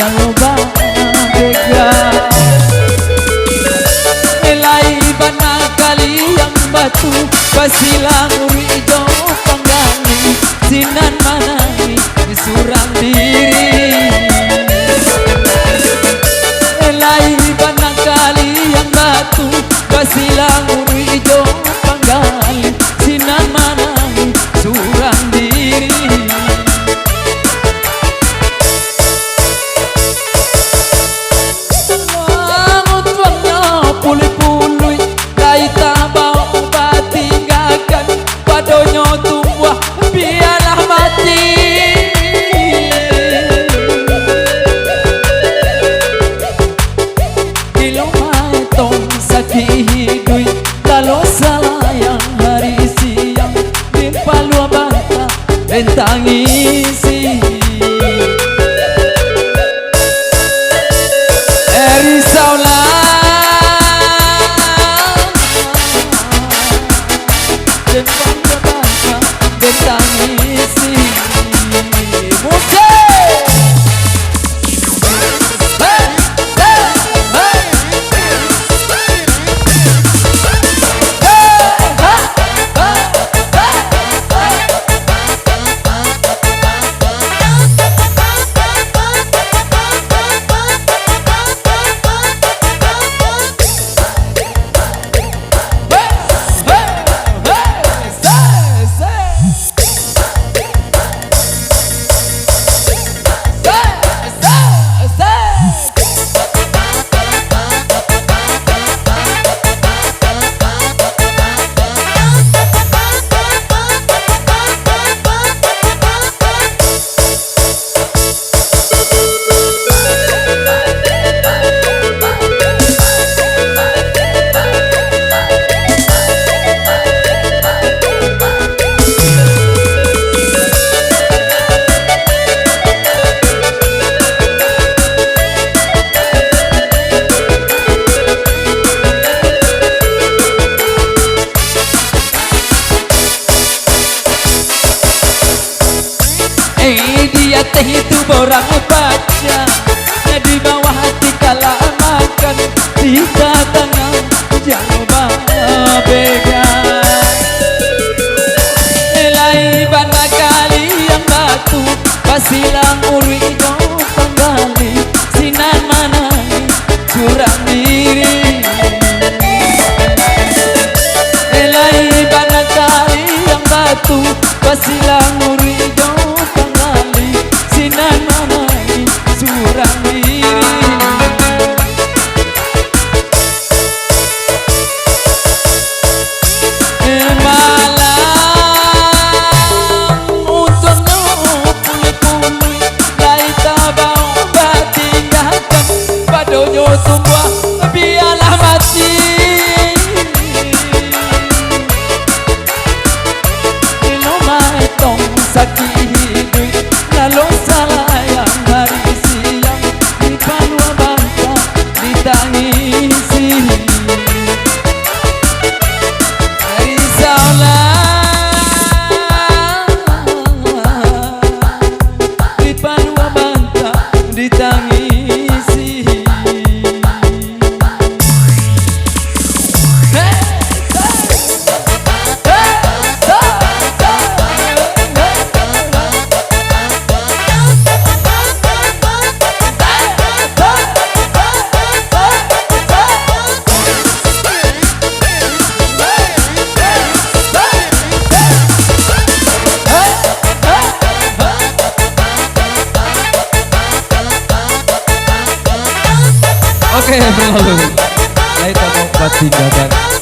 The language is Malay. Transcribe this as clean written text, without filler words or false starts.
Jaloba bega Elai bana kali yang batu Basilang urido panggali Sinan manani disurang diri Elai bana kali yang batu Basilang urido panggali Sinan manani surang diri puli-puli lai tabau batinggakan padonyo tumbuh biarlah mati kilo maetong sakit hidui lalu salayang hari siang nimpa luar bata rentang isi risaulah Jempang berbangsa bentang isi musik dia teh itu borang baca di bawah hati kala makan di tangan Jaloba bega Elai bana kali yang batu Basilang urido panggali Sinan manani curang diri Elai bana kali yang batu Basilang urido Sinan manani surang diri malam untuknya puli-puli lai tabau batinggakan padonyo tumbuh biarlah mati ilo maetong sakit hidui lalu salayang hari siang di palua bangsa ditangisi risaulah di palua bangsa ditangisi Oke, berlalu. Kita mau buat tinggalkan.